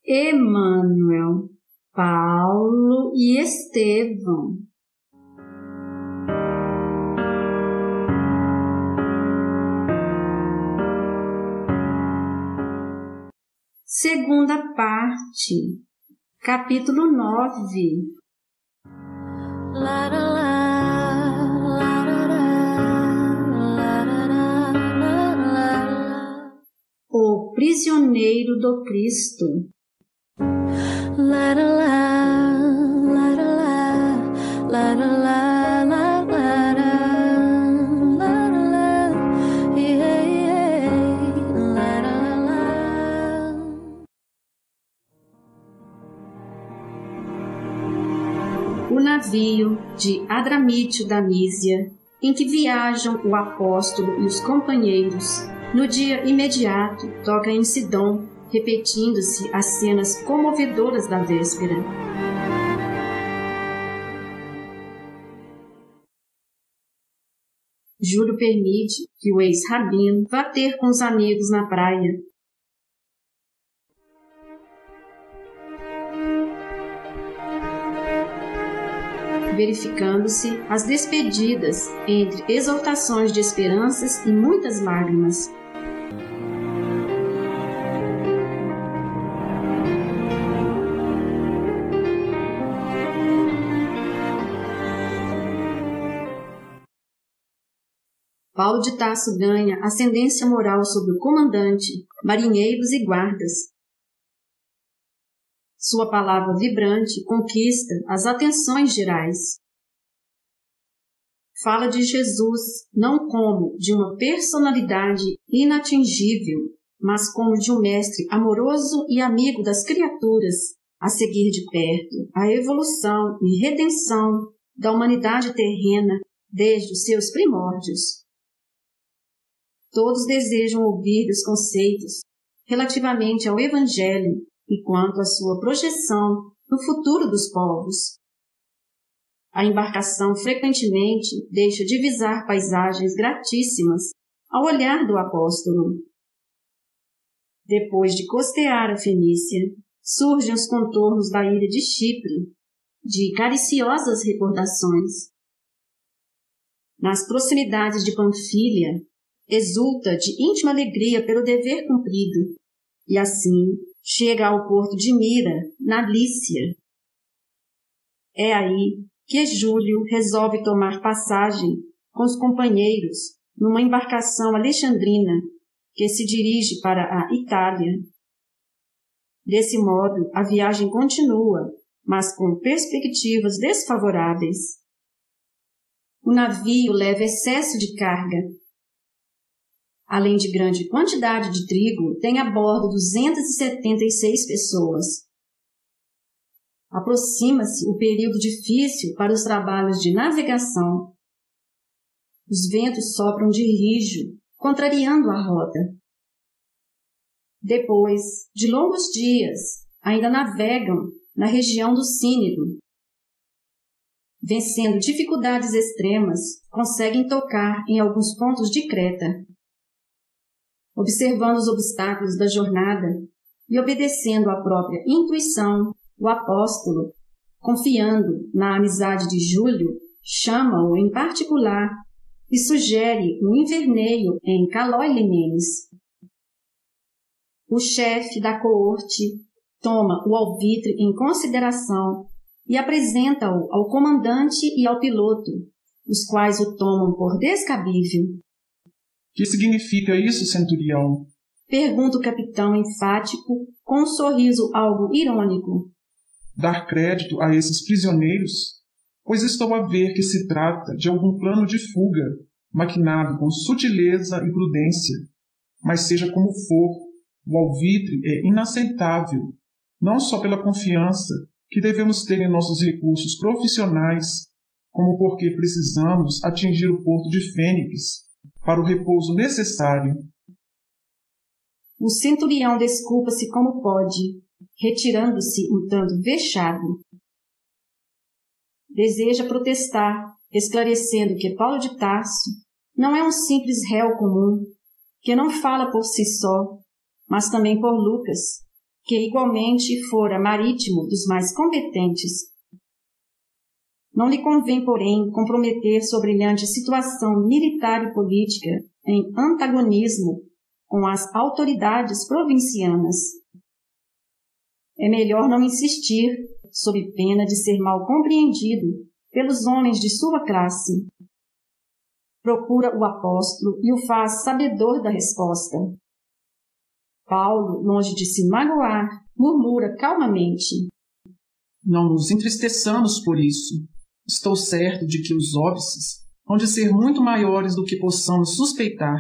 Emmanuel, Paulo e Estevão. Segunda parte, capítulo 9. O prisioneiro do Cristo. O navio de Adramítio da Mísia, em que viajam o apóstolo e os companheiros, no dia imediato toca em Sidom, repetindo-se as cenas comovedoras da véspera. Júlio permite que o ex-rabino vá ter com os amigos na praia. Verificando-se as despedidas entre exaltações de esperanças e muitas lágrimas. Paulo de Tarso ganha ascendência moral sobre o comandante, marinheiros e guardas. Sua palavra vibrante conquista as atenções gerais. Fala de Jesus não como de uma personalidade inatingível, mas como de um mestre amoroso e amigo das criaturas, a seguir de perto a evolução e redenção da humanidade terrena desde os seus primórdios. Todos desejam ouvir dos conceitos relativamente ao Evangelho e quanto à sua projeção no futuro dos povos. A embarcação frequentemente deixa divisar paisagens gratíssimas ao olhar do apóstolo. Depois de costear a Fenícia, surgem os contornos da ilha de Chipre, de cariciosas recordações. Nas proximidades de Panfilha, exulta de íntima alegria pelo dever cumprido, e assim chega ao porto de Mira, na Lícia. É aí que Júlio resolve tomar passagem com os companheiros numa embarcação alexandrina que se dirige para a Itália. Desse modo, a viagem continua, mas com perspectivas desfavoráveis. O navio leva excesso de carga. Além de grande quantidade de trigo, tem a bordo 276 pessoas. Aproxima-se o período difícil para os trabalhos de navegação. Os ventos sopram de rijo, contrariando a rota. Depois de longos dias, ainda navegam na região do Cínido. Vencendo dificuldades extremas, conseguem tocar em alguns pontos de Creta. Observando os obstáculos da jornada e obedecendo à própria intuição, o apóstolo, confiando na amizade de Júlio, chama-o em particular e sugere um inverneio em Calói-Limenes. O chefe da coorte toma o alvitre em consideração e apresenta-o ao comandante e ao piloto, os quais o tomam por descabível. Que significa isso, centurião? Pergunta o capitão enfático, com um sorriso algo irônico. Dar crédito a esses prisioneiros? Pois estou a ver que se trata de algum plano de fuga, maquinado com sutileza e prudência. Mas seja como for, o alvitre é inaceitável, não só pela confiança que devemos ter em nossos recursos profissionais, como porque precisamos atingir o porto de Fênix para o repouso necessário. O centurião desculpa-se como pode, retirando-se um tanto vexado. Deseja protestar, esclarecendo que Paulo de Tarso não é um simples réu comum, que não fala por si só, mas também por Lucas, que igualmente fora marítimo dos mais competentes. Não lhe convém, porém, comprometer sua brilhante situação militar e política em antagonismo com as autoridades provincianas. É melhor não insistir, sob pena de ser mal compreendido pelos homens de sua classe. Procura o apóstolo e o faz sabedor da resposta. Paulo, longe de se magoar, murmura calmamente: Não nos entristeçamos por isso. Estou certo de que os óbices hão de ser muito maiores do que possamos suspeitar.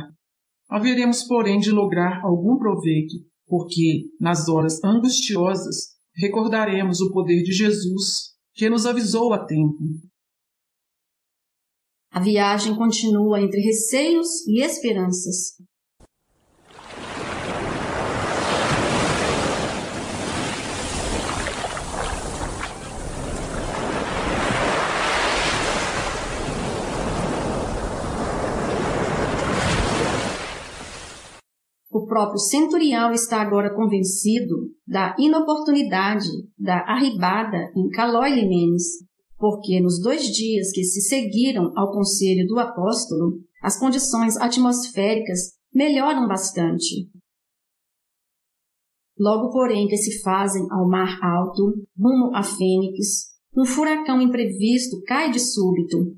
Haveremos, porém, de lograr algum proveito, porque, nas horas angustiosas, recordaremos o poder de Jesus, que nos avisou a tempo. A viagem continua entre receios e esperanças. O próprio centurião está agora convencido da inoportunidade da arribada em Calói-Limenes, porque nos 2 dias que se seguiram ao conselho do apóstolo, as condições atmosféricas melhoram bastante. Logo, porém, que se fazem ao mar alto, rumo a Fênix, um furacão imprevisto cai de súbito.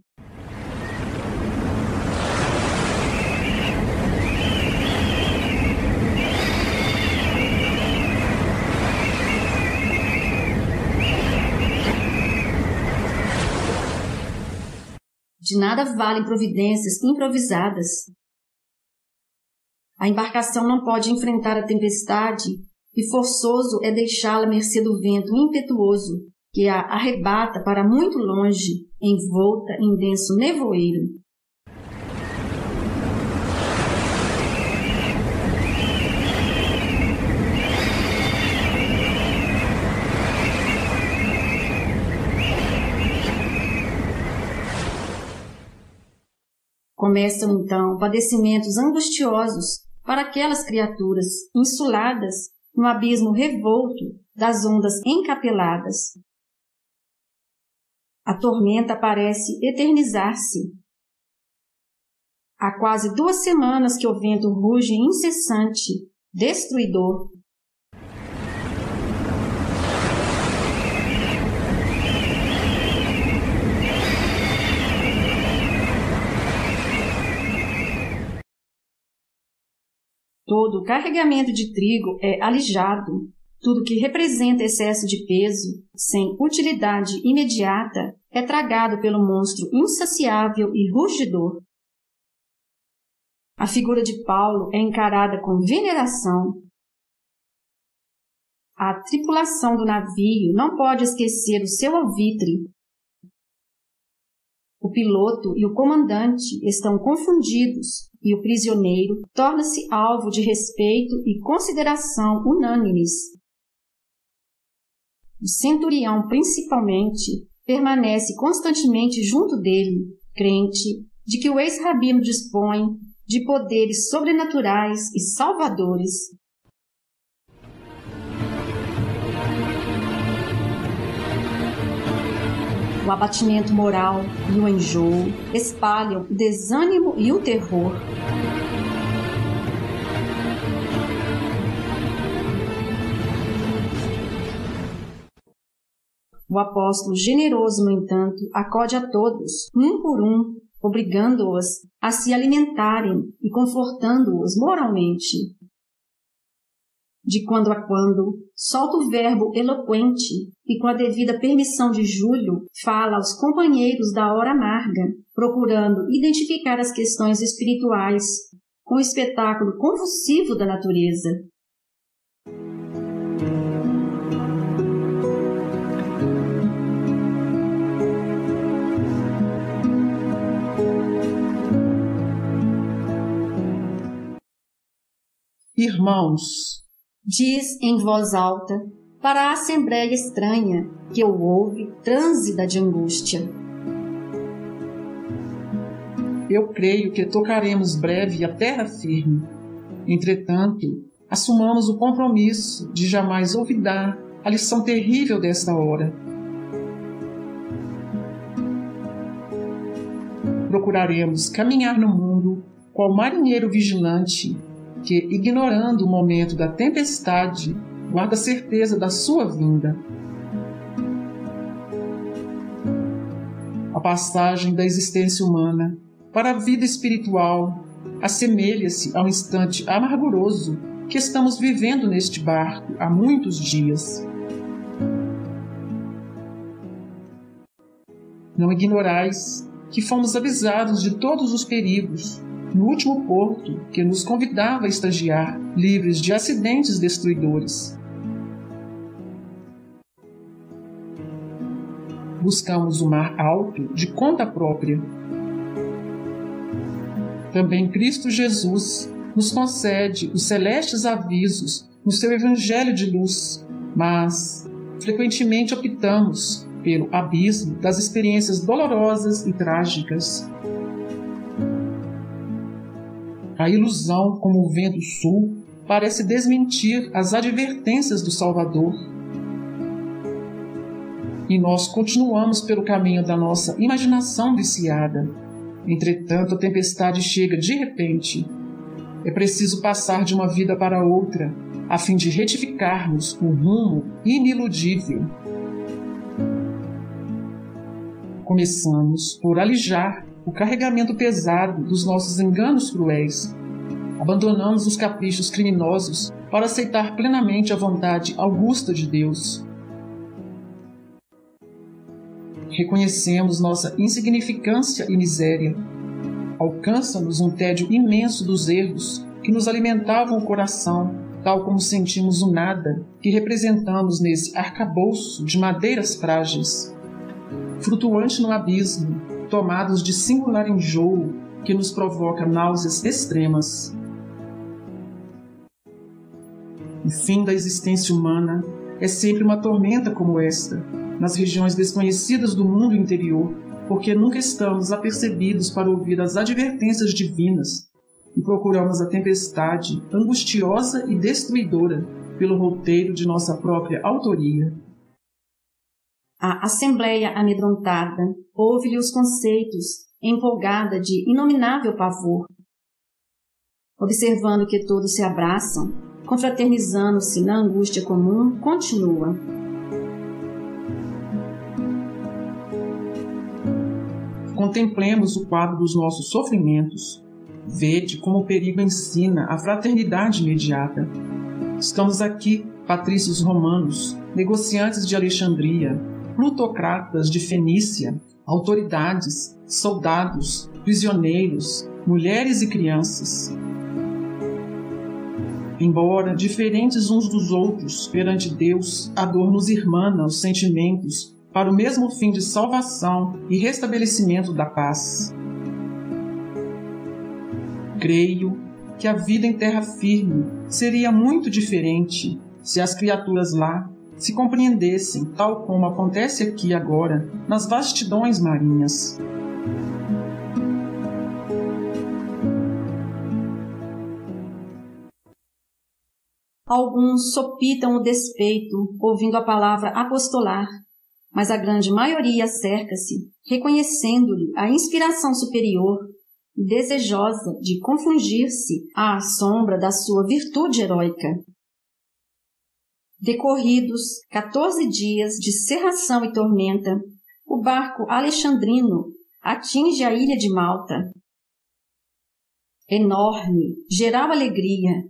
De nada valem providências improvisadas. A embarcação não pode enfrentar a tempestade e forçoso é deixá-la à mercê do vento impetuoso que a arrebata para muito longe, envolta em denso nevoeiro. Começam, então, padecimentos angustiosos para aquelas criaturas insuladas no abismo revolto das ondas encapeladas. A tormenta parece eternizar-se. Há quase 2 semanas que o vento ruge incessante, destruidor. Todo o carregamento de trigo é alijado. Tudo que representa excesso de peso, sem utilidade imediata, é tragado pelo monstro insaciável e rugidor. A figura de Paulo é encarada com veneração. A tripulação do navio não pode esquecer o seu alvitre. O piloto e o comandante estão confundidos e o prisioneiro torna-se alvo de respeito e consideração unânimes. O centurião, principalmente, permanece constantemente junto dele, crente de que o ex-rabino dispõe de poderes sobrenaturais e salvadores. O abatimento moral e o enjoo espalham o desânimo e o terror. O apóstolo generoso, no entanto, acode a todos, um por um, obrigando-os a se alimentarem e confortando-os moralmente. De quando a quando, solta o verbo eloquente e, com a devida permissão de Júlio, fala aos companheiros da hora amarga, procurando identificar as questões espirituais com o espetáculo convulsivo da natureza. Irmãos, diz em voz alta para a assembleia estranha que o ouve trânsida de angústia. Eu creio que tocaremos breve a terra firme. Entretanto, assumamos o compromisso de jamais olvidar a lição terrível desta hora. Procuraremos caminhar no mundo qual marinheiro vigilante que, ignorando o momento da tempestade, guarda certeza da sua vinda. A passagem da existência humana para a vida espiritual assemelha-se ao instante amarguroso que estamos vivendo neste barco há muitos dias. Não ignorais que fomos avisados de todos os perigos no último porto que nos convidava a estagiar, livres de acidentes destruidores. Buscamos o mar alto de conta própria. Também Cristo Jesus nos concede os celestes avisos no seu Evangelho de luz, mas frequentemente optamos pelo abismo das experiências dolorosas e trágicas. A ilusão, como o vento sul, parece desmentir as advertências do Salvador. E nós continuamos pelo caminho da nossa imaginação viciada. Entretanto, a tempestade chega de repente. É preciso passar de uma vida para outra, a fim de retificarmos o rumo iniludível. Começamos por alijar o carregamento pesado dos nossos enganos cruéis. Abandonamos os caprichos criminosos para aceitar plenamente a vontade augusta de Deus. Reconhecemos nossa insignificância e miséria. Alcança-nos um tédio imenso dos erros que nos alimentavam o coração, tal como sentimos o nada que representamos nesse arcabouço de madeiras frágeis. Flutuante no abismo, tomados de singular enjoo que nos provoca náuseas extremas. O fim da existência humana é sempre uma tormenta como esta, nas regiões desconhecidas do mundo interior, porque nunca estamos apercebidos para ouvir as advertências divinas e procuramos a tempestade angustiosa e destruidora pelo roteiro de nossa própria autoria. A assembleia amedrontada ouve-lhe os conceitos, empolgada de inominável pavor. Observando que todos se abraçam, confraternizando-se na angústia comum, continua. Contemplemos o quadro dos nossos sofrimentos. Vede como o perigo ensina a fraternidade imediata. Estamos aqui, patrícios romanos, negociantes de Alexandria, plutocratas de Fenícia, autoridades, soldados, prisioneiros, mulheres e crianças. Embora diferentes uns dos outros, perante Deus, a dor nos irmana os sentimentos para o mesmo fim de salvação e restabelecimento da paz. Creio que a vida em terra firme seria muito diferente se as criaturas lá se compreendessem tal como acontece aqui agora nas vastidões marinhas. Alguns sopitam o despeito, ouvindo a palavra apostolar, mas a grande maioria cerca-se, reconhecendo-lhe a inspiração superior e desejosa de confungir-se à sombra da sua virtude heróica. Decorridos 14 dias de cerração e tormenta, o barco alexandrino atinge a ilha de Malta. Enorme, geral alegria.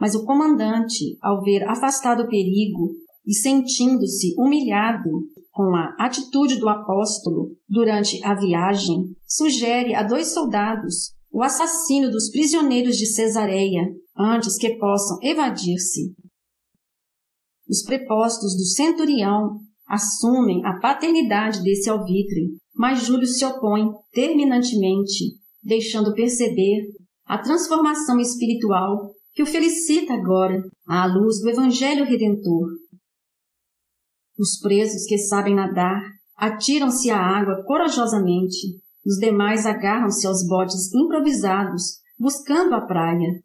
Mas o comandante, ao ver afastado o perigo e sentindo-se humilhado com a atitude do apóstolo durante a viagem, sugere a 2 soldados o assassínio dos prisioneiros de Cesareia antes que possam evadir-se. Os prepostos do centurião assumem a paternidade desse alvitre, mas Júlio se opõe terminantemente, deixando perceber a transformação espiritual que o felicita agora à luz do Evangelho Redentor. Os presos que sabem nadar atiram-se à água corajosamente, os demais agarram-se aos botes improvisados, buscando a praia.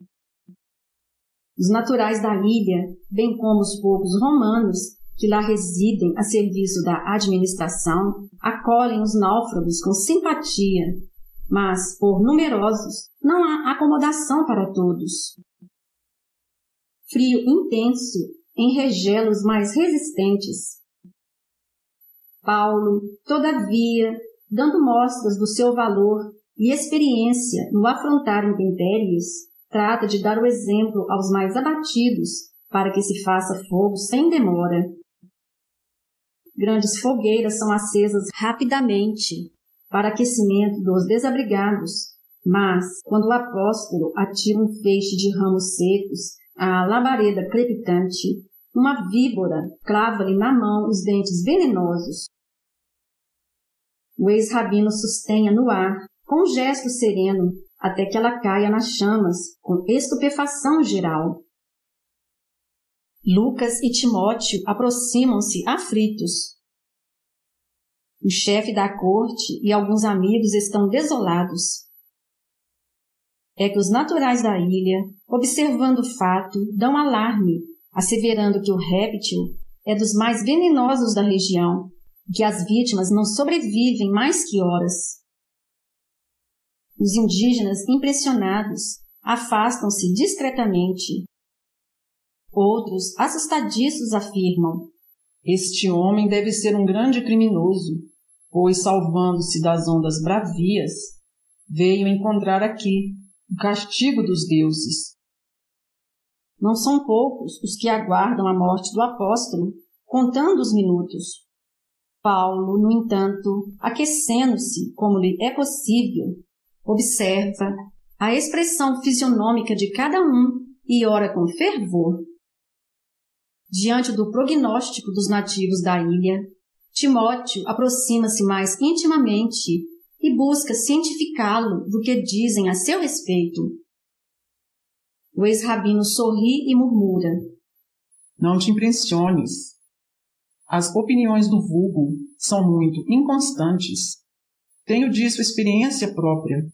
Os naturais da ilha, bem como os poucos romanos que lá residem a serviço da administração, acolhem os náufragos com simpatia, mas, por numerosos, não há acomodação para todos. Frio intenso enregela os mais resistentes. Paulo, todavia, dando mostras do seu valor e experiência no afrontar intempéries, trata de dar o exemplo aos mais abatidos para que se faça fogo sem demora. Grandes fogueiras são acesas rapidamente para aquecimento dos desabrigados, mas, quando o apóstolo atira um feixe de ramos secos à labareda crepitante, uma víbora crava-lhe na mão os dentes venenosos. O ex-rabino sustém-a no ar, com um gesto sereno, até que ela caia nas chamas, com estupefação geral. Lucas e Timóteo aproximam-se aflitos. O chefe da corte e alguns amigos estão desolados. É que os naturais da ilha, observando o fato, dão alarme, asseverando que o réptil é dos mais venenosos da região, e que as vítimas não sobrevivem mais que horas. Os indígenas, impressionados, afastam-se discretamente. Outros, assustadiços, afirmam: este homem deve ser um grande criminoso, pois, salvando-se das ondas bravias, veio encontrar aqui o castigo dos deuses. Não são poucos os que aguardam a morte do apóstolo, contando os minutos. Paulo, no entanto, aquecendo-se como lhe é possível, observa a expressão fisionômica de cada um e ora com fervor. Diante do prognóstico dos nativos da ilha, Timóteo aproxima-se mais intimamente e busca cientificá-lo do que dizem a seu respeito. O ex-rabino sorri e murmura: não te impressiones. As opiniões do vulgo são muito inconstantes. Tenho disso experiência própria.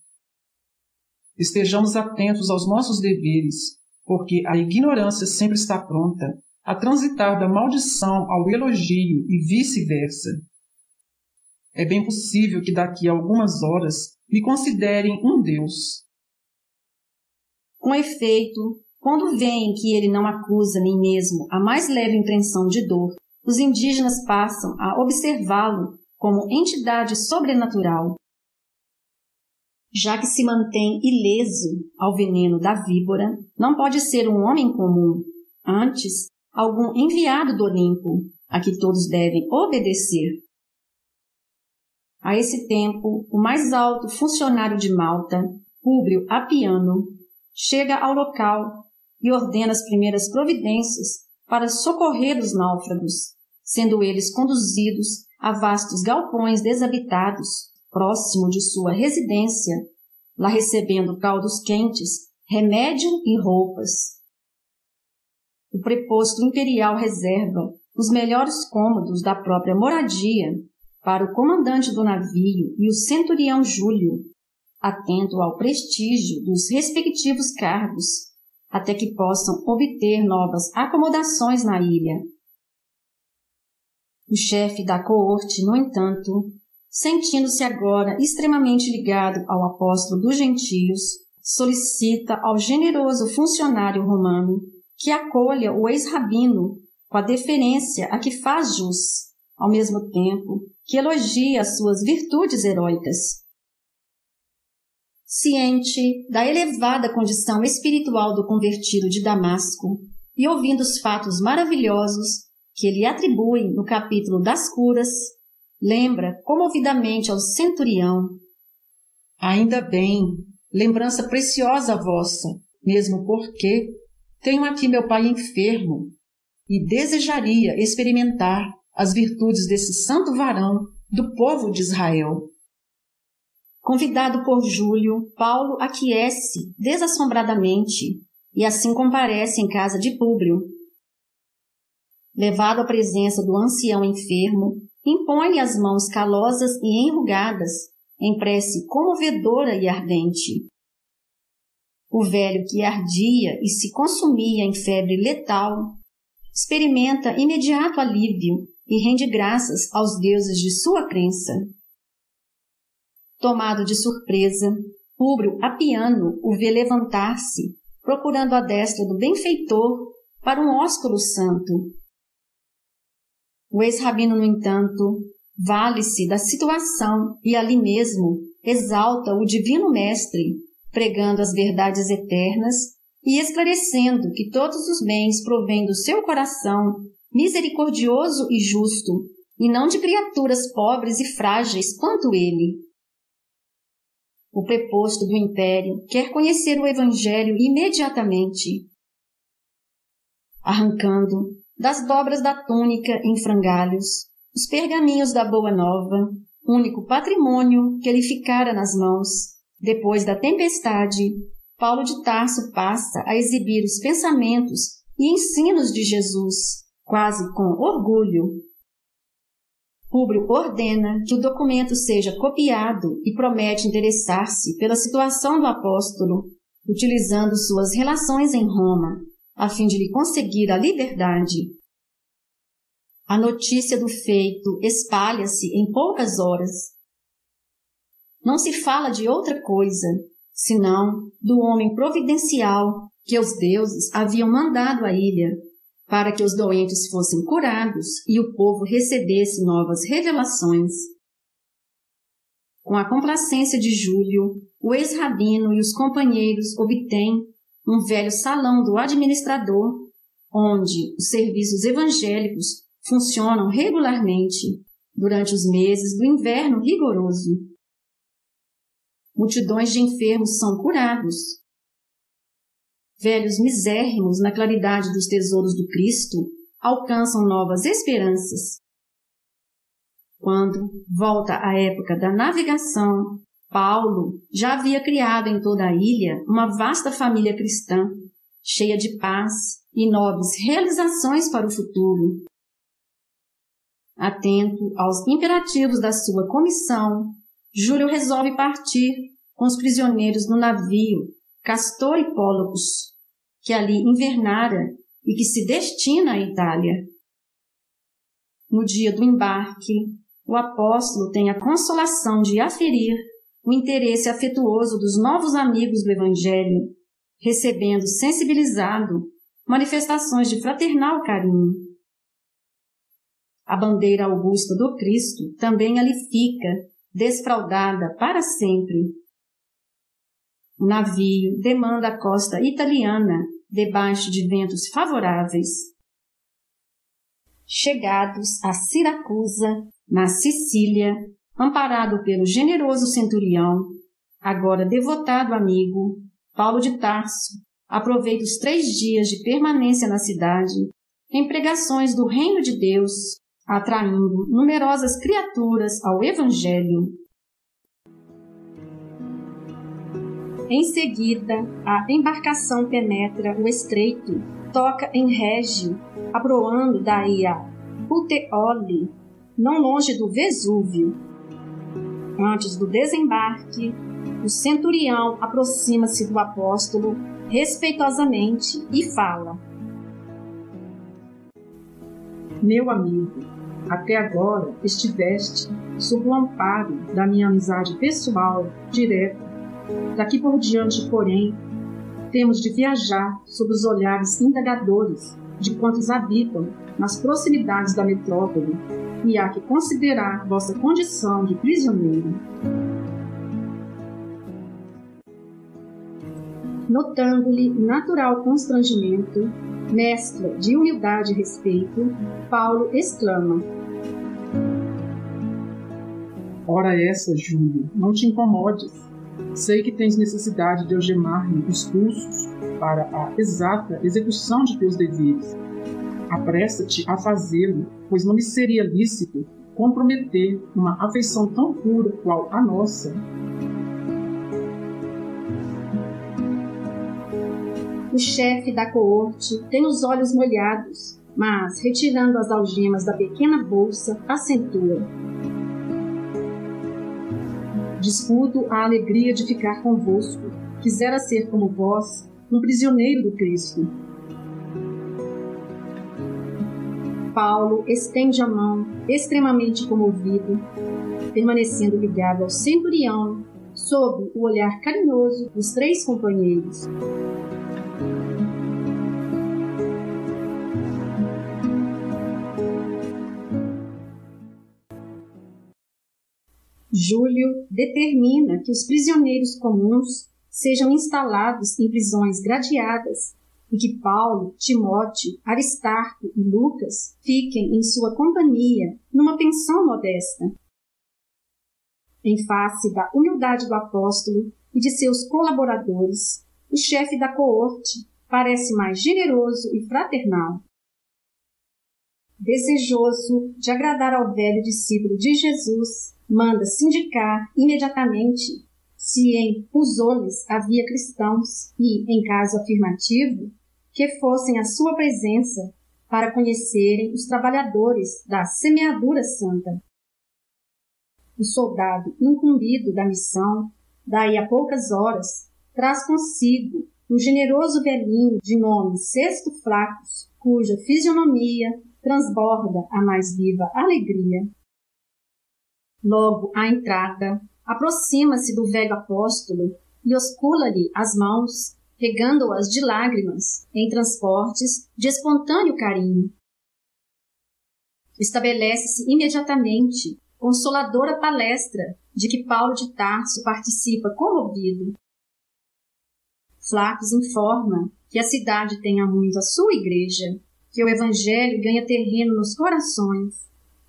Estejamos atentos aos nossos deveres, porque a ignorância sempre está pronta a transitar da maldição ao elogio e vice-versa. É bem possível que daqui a algumas horas me considerem um deus. Com efeito, quando veem que ele não acusa nem mesmo a mais leve impressão de dor, os indígenas passam a observá-lo como entidade sobrenatural. Já que se mantém ileso ao veneno da víbora, não pode ser um homem comum, antes, algum enviado do Olimpo, a que todos devem obedecer. A esse tempo, o mais alto funcionário de Malta, Públio Apiano, chega ao local e ordena as primeiras providências para socorrer os náufragos, sendo eles conduzidos a vastos galpões desabitados, próximo de sua residência, lá recebendo caldos quentes, remédio e roupas. O preposto imperial reserva os melhores cômodos da própria moradia para o comandante do navio e o centurião Júlio, atento ao prestígio dos respectivos cargos, até que possam obter novas acomodações na ilha. O chefe da coorte, no entanto, sentindo-se agora extremamente ligado ao apóstolo dos gentios, solicita ao generoso funcionário romano que acolha o ex-rabino com a deferência a que faz jus, ao mesmo tempo que elogia as suas virtudes heróicas. Ciente da elevada condição espiritual do convertido de Damasco e ouvindo os fatos maravilhosos que lhe atribuem no capítulo das curas, lembra comovidamente ao centurião: ainda bem, lembrança preciosa vossa, mesmo porque tenho aqui meu pai enfermo e desejaria experimentar as virtudes desse santo varão do povo de Israel. Convidado por Júlio, Paulo aquece desassombradamente e assim comparece em casa de Públio. Levado à presença do ancião enfermo, impõe-lhe as mãos calosas e enrugadas, em prece comovedora e ardente. O velho que ardia e se consumia em febre letal experimenta imediato alívio e rende graças aos deuses de sua crença. Tomado de surpresa, Públio Apiano o vê levantar-se, procurando a destra do benfeitor para um ósculo santo. O ex-rabino, no entanto, vale-se da situação e ali mesmo exalta o divino mestre, pregando as verdades eternas e esclarecendo que todos os bens provêm do seu coração misericordioso e justo, e não de criaturas pobres e frágeis quanto ele. O preposto do império quer conhecer o evangelho imediatamente. Arrancando das dobras da túnica em frangalhos os pergaminhos da Boa Nova, único patrimônio que lhe ficara nas mãos, depois da tempestade, Paulo de Tarso passa a exibir os pensamentos e ensinos de Jesus, quase com orgulho. Públio ordena que o documento seja copiado e promete interessar-se pela situação do apóstolo, utilizando suas relações em Roma, a fim de lhe conseguir a liberdade. A notícia do feito espalha-se em poucas horas. Não se fala de outra coisa, senão do homem providencial que os deuses haviam mandado à ilha, para que os doentes fossem curados e o povo recebesse novas revelações. Com a complacência de Júlio, o ex-rabino e os companheiros obtêm um velho salão do administrador, onde os serviços evangélicos funcionam regularmente durante os meses do inverno rigoroso. Multidões de enfermos são curados. Velhos misérrimos na claridade dos tesouros do Cristo alcançam novas esperanças. Quando volta a época da navegação, Paulo já havia criado em toda a ilha uma vasta família cristã, cheia de paz e nobres realizações para o futuro. Atento aos imperativos da sua comissão, Júlio resolve partir com os prisioneiros no navio Castor e Pólux, que ali invernara e que se destina à Itália. No dia do embarque, o apóstolo tem a consolação de aferir o interesse afetuoso dos novos amigos do Evangelho, recebendo sensibilizado manifestações de fraternal carinho. A bandeira augusta do Cristo também ali fica, desfraldada para sempre. O navio demanda a costa italiana, debaixo de ventos favoráveis. Chegados a Siracusa, na Sicília, amparado pelo generoso centurião, agora devotado amigo, Paulo de Tarso aproveita os 3 dias de permanência na cidade em pregações do reino de Deus, atraindo numerosas criaturas ao Evangelho. Em seguida, a embarcação penetra o estreito, toca em Régio, aproando daí a Puteoli, não longe do Vesúvio. Antes do desembarque, o centurião aproxima-se do apóstolo respeitosamente e fala: Meu amigo, até agora estiveste sob o amparo da minha amizade pessoal, direta. Daqui por diante, porém, temos de viajar sob os olhares indagadores de quantos habitam nas proximidades da metrópole, e há que considerar vossa condição de prisioneiro. Notando-lhe natural constrangimento, mescla de humildade e respeito, Paulo exclama: Ora essa, Júlio, não te incomodes. Sei que tens necessidade de algemar-me os pulsos para a exata execução de teus deveres. Apressa-te a fazê-lo, pois não me seria lícito comprometer uma afeição tão pura qual a nossa. O chefe da coorte tem os olhos molhados, mas, retirando as algemas da pequena bolsa, acentua: Disputo a alegria de ficar convosco, quisera ser como vós, um prisioneiro do Cristo. Paulo estende a mão, extremamente comovido, permanecendo ligado ao centurião, sob o olhar carinhoso dos 3 companheiros. Júlio determina que os prisioneiros comuns sejam instalados em prisões gradeadas e que Paulo, Timóteo, Aristarco e Lucas fiquem em sua companhia numa pensão modesta. Em face da humildade do apóstolo e de seus colaboradores, o chefe da coorte parece mais generoso e fraternal. Desejoso de agradar ao velho discípulo de Jesus, manda sindicar imediatamente se em Puzoles havia cristãos e, em caso afirmativo, que fossem à sua presença para conhecerem os trabalhadores da semeadura santa. O soldado incumbido da missão, daí a poucas horas, traz consigo um generoso velhinho de nome Cesto Flacos, cuja fisionomia transborda a mais viva alegria. Logo à entrada, aproxima-se do velho apóstolo e oscula-lhe as mãos, regando-as de lágrimas, em transportes de espontâneo carinho. Estabelece-se imediatamente consoladora palestra de que Paulo de Tarso participa comovido. Flacos informa que a cidade tem há muito a sua igreja, que o evangelho ganha terreno nos corações,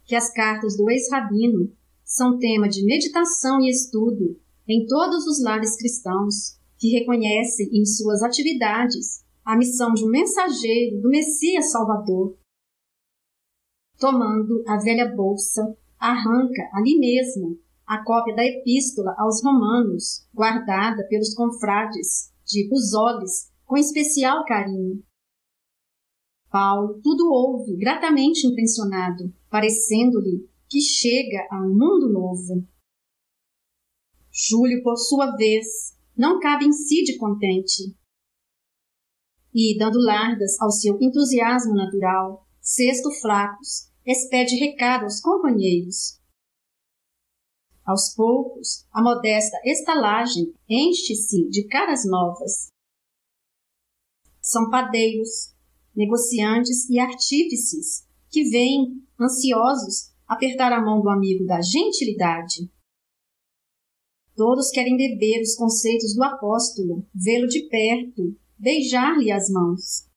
que as cartas do ex-rabino são tema de meditação e estudo em todos os lares cristãos que reconhecem em suas atividades a missão de um mensageiro do Messias Salvador. Tomando a velha bolsa, arranca ali mesmo a cópia da epístola aos Romanos, guardada pelos confrades de Puzoles com especial carinho. Paulo tudo ouve gratamente impressionado, parecendo-lhe que chega a um mundo novo. Júlio, por sua vez, não cabe em si de contente. E, dando largas ao seu entusiasmo natural, Cesto Flacos expede recado aos companheiros. Aos poucos, a modesta estalagem enche-se de caras novas. São padeiros, negociantes e artífices que vêm, ansiosos, apertar a mão do amigo da gentilidade. Todos querem beber os conceitos do apóstolo, vê-lo de perto, beijar-lhe as mãos.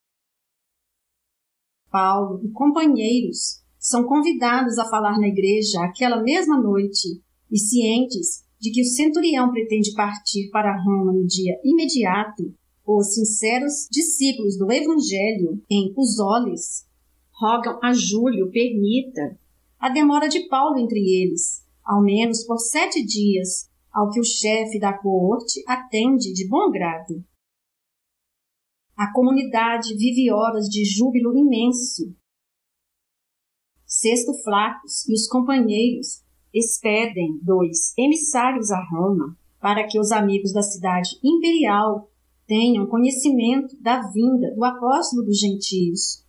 Paulo e companheiros são convidados a falar na igreja aquela mesma noite e, cientes de que o centurião pretende partir para Roma no dia imediato, os sinceros discípulos do Evangelho em Puzoles rogam a Júlio permita a demora de Paulo entre eles, ao menos por 7 dias, ao que o chefe da coorte atende de bom grado. A comunidade vive horas de júbilo imenso. Cesto Flacos e os companheiros expedem 2 emissários a Roma para que os amigos da cidade imperial tenham conhecimento da vinda do apóstolo dos gentios.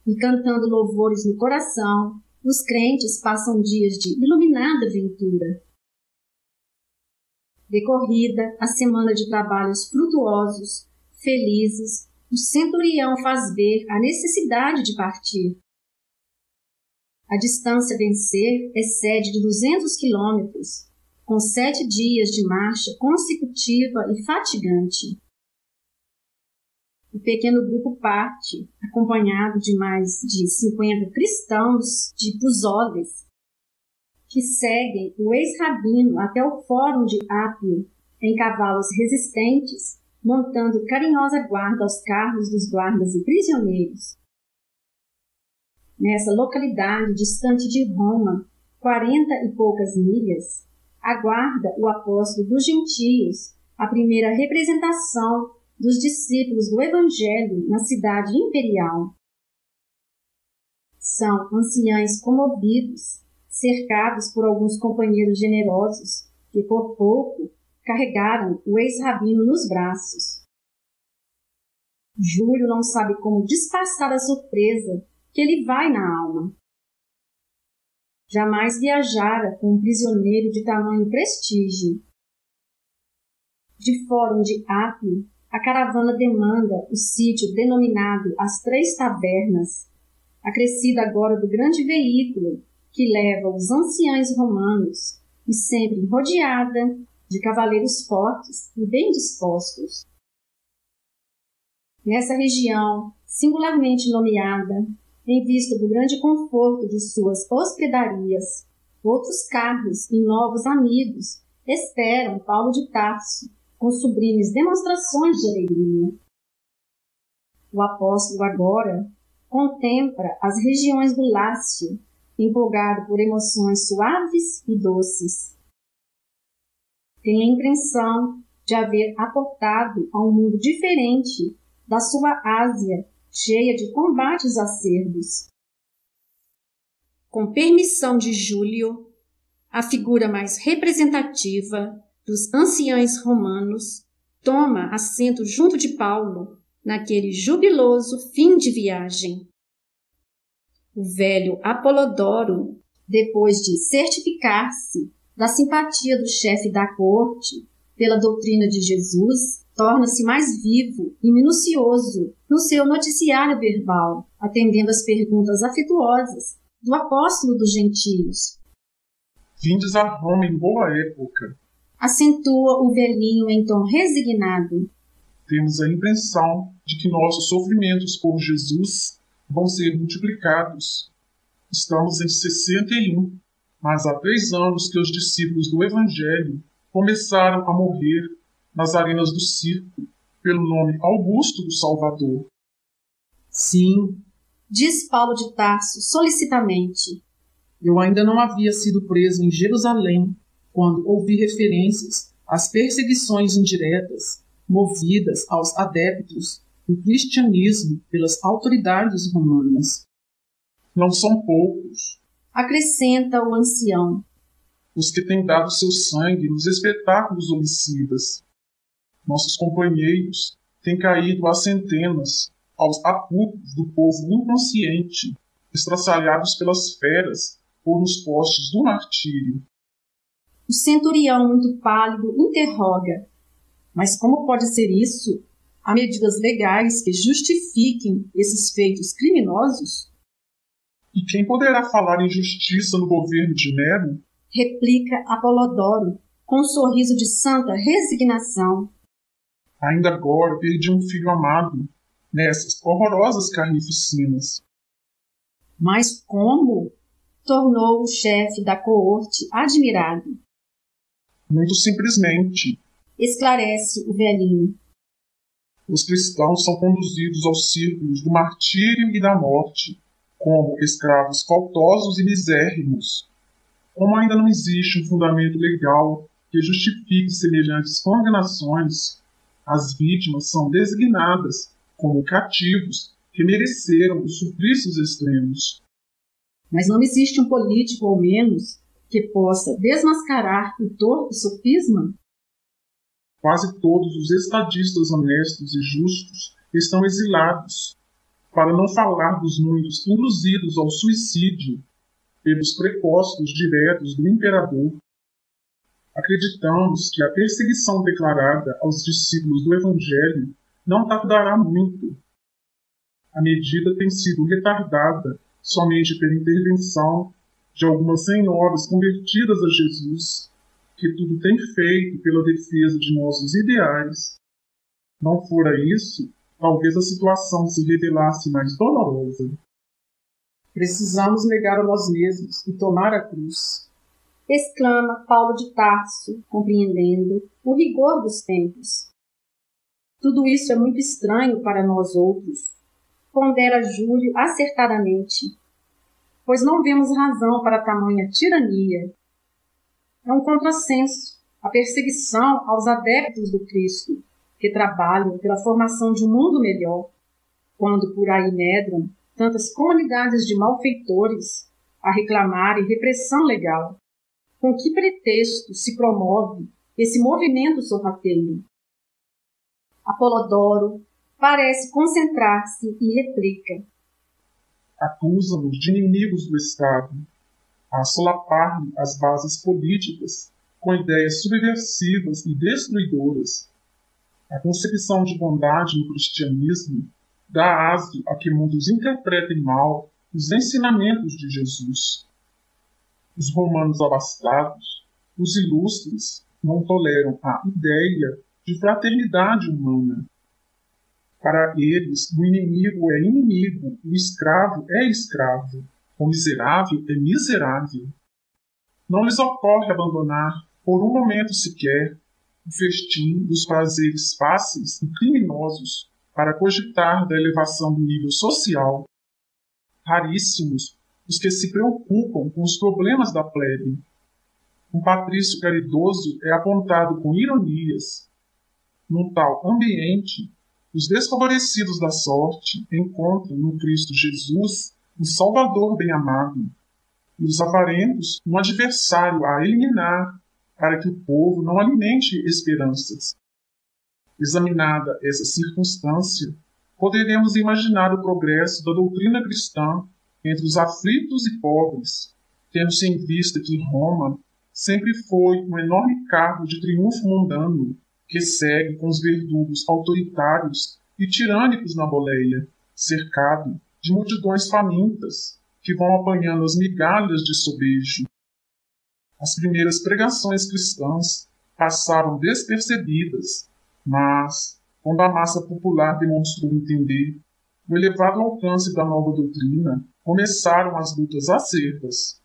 E cantando louvores no coração, os crentes passam dias de iluminada ventura. Decorrida a semana de trabalhos frutuosos, felizes, o centurião faz ver a necessidade de partir. A distância a vencer excede de 200 quilômetros, com 7 dias de marcha consecutiva e fatigante. O pequeno grupo parte, acompanhado de mais de 50 cristãos de Puzoles, que seguem o ex-rabino até o fórum de Ápio, em cavalos resistentes, montando carinhosa guarda aos carros dos guardas e prisioneiros. Nessa localidade distante de Roma, 40 e poucas milhas, aguarda o apóstolo dos gentios a primeira representação dos discípulos do Evangelho na cidade imperial. São anciães comovidos, cercados por alguns companheiros generosos que, por pouco, carregaram o ex-rabino nos braços. Júlio não sabe como disfarçar a surpresa que lhe vai na alma. Jamais viajara com um prisioneiro de tamanho prestígio. De Fórum de Apio, a caravana demanda o sítio denominado As Três Tavernas, acrescida agora do grande veículo que leva os anciães romanos e sempre rodeada de cavaleiros fortes e bem dispostos. Nessa região, singularmente nomeada, em vista do grande conforto de suas hospedarias, outros carros e novos amigos esperam Paulo de Tarso com sublimes demonstrações de alegria. O apóstolo agora contempla as regiões do Lácio, empolgado por emoções suaves e doces. Tem a impressão de haver aportado a um mundo diferente da sua Ásia, cheia de combates acerbos. Com permissão de Júlio, a figura mais representativa dos anciães romanos toma assento junto de Paulo naquele jubiloso fim de viagem. O velho Apolodoro, depois de certificar-se da simpatia do chefe da corte pela doutrina de Jesus, torna-se mais vivo e minucioso no seu noticiário verbal, atendendo às perguntas afetuosas do apóstolo dos gentios. Vindes a Roma em boa época. Acentua o velhinho em tom resignado. Temos a impressão de que nossos sofrimentos por Jesus vão ser multiplicados. Estamos em 61, mas há 3 anos que os discípulos do Evangelho começaram a morrer nas arenas do circo, pelo nome Augusto do Salvador. Sim, diz Paulo de Tarso solicitamente. Eu ainda não havia sido preso em Jerusalém quando ouvi referências às perseguições indiretas movidas aos adeptos do cristianismo pelas autoridades romanas. Não são poucos, acrescenta o ancião, os que têm dado seu sangue nos espetáculos homicidas. Nossos companheiros têm caído a centenas aos apupos do povo inconsciente, estraçalhados pelas feras ou nos postes do martírio. O centurião, muito pálido, interroga: mas como pode ser isso? Há medidas legais que justifiquem esses feitos criminosos? E quem poderá falar em justiça no governo de Nero? Replica Apolodoro, com um sorriso de santa resignação. Ainda agora perdi um filho amado nessas horrorosas carnificinas. Mas como? Tornou o chefe da coorte admirado. Muito simplesmente. Esclarece o velhinho. Os cristãos são conduzidos aos círculos do martírio e da morte, como escravos faltosos e misérrimos. Como ainda não existe um fundamento legal que justifique semelhantes condenações, as vítimas são designadas como cativos que mereceram os suplícios extremos. Mas não existe um político, ao menos, que possa desmascarar o torpe sofisma? Quase todos os estadistas honestos e justos estão exilados, para não falar dos muitos induzidos ao suicídio pelos prepostos diretos do imperador. Acreditamos que a perseguição declarada aos discípulos do Evangelho não tardará muito. A medida tem sido retardada somente pela intervenção de algumas senhoras convertidas a Jesus, que tudo tem feito pela defesa de nossos ideais. Não fora isso, talvez a situação se revelasse mais dolorosa. Precisamos negar a nós mesmos e tomar a cruz. Exclama Paulo de Tarso, compreendendo o rigor dos tempos. Tudo isso é muito estranho para nós outros, pondera Júlio acertadamente, pois não vemos razão para tamanha tirania. É um contrassenso a perseguição aos adeptos do Cristo, que trabalham pela formação de um mundo melhor, quando por aí medram tantas comunidades de malfeitores a reclamarem repressão legal. Com que pretexto se promove esse movimento sorrateiro. Apolodoro parece concentrar-se e replica. Acusam-nos de inimigos do Estado, a solapar-lhe as bases políticas com ideias subversivas e destruidoras. A concepção de bondade no cristianismo dá aso a que muitos interpretem mal os ensinamentos de Jesus. Os romanos abastados, os ilustres, não toleram a ideia de fraternidade humana. Para eles, o inimigo é inimigo, o escravo é escravo, o miserável é miserável. Não lhes ocorre abandonar, por um momento sequer, o festim dos prazeres fáceis e criminosos para cogitar da elevação do nível social. Raríssimos os que se preocupam com os problemas da plebe. Um patrício caridoso é apontado com ironias. Num tal ambiente, os desfavorecidos da sorte encontram no Cristo Jesus um Salvador bem-amado, e os avarentos um adversário a eliminar, para que o povo não alimente esperanças. Examinada essa circunstância, poderemos imaginar o progresso da doutrina cristã entre os aflitos e pobres, tendo-se em vista que Roma sempre foi um enorme carro de triunfo mundano que segue com os verdugos autoritários e tirânicos na boleia, cercado de multidões famintas que vão apanhando as migalhas de sobejo. As primeiras pregações cristãs passaram despercebidas, mas, quando a massa popular demonstrou entender o elevado alcance da nova doutrina, começaram as lutas acerbas.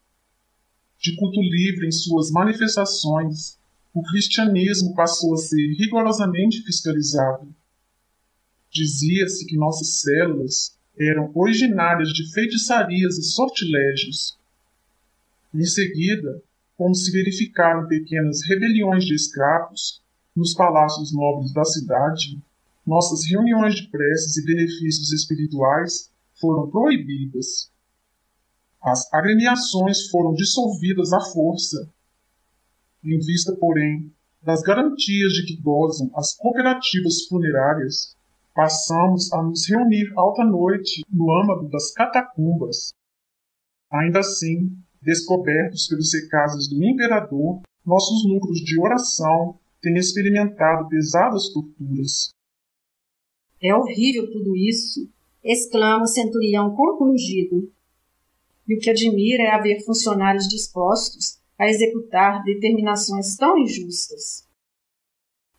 De culto livre em suas manifestações, o cristianismo passou a ser rigorosamente fiscalizado. Dizia-se que nossas células eram originárias de feitiçarias e sortilégios. Em seguida, como se verificaram pequenas rebeliões de escravos nos palácios nobres da cidade, nossas reuniões de preces e benefícios espirituais foram proibidas. As agremiações foram dissolvidas à força. Em vista, porém, das garantias de que gozam as cooperativas funerárias, passamos a nos reunir alta noite no âmago das catacumbas. Ainda assim, descobertos pelos secazes do imperador, nossos núcleos de oração têm experimentado pesadas torturas. É horrível tudo isso, exclama o centurião compungido. E o que admira é haver funcionários dispostos a executar determinações tão injustas.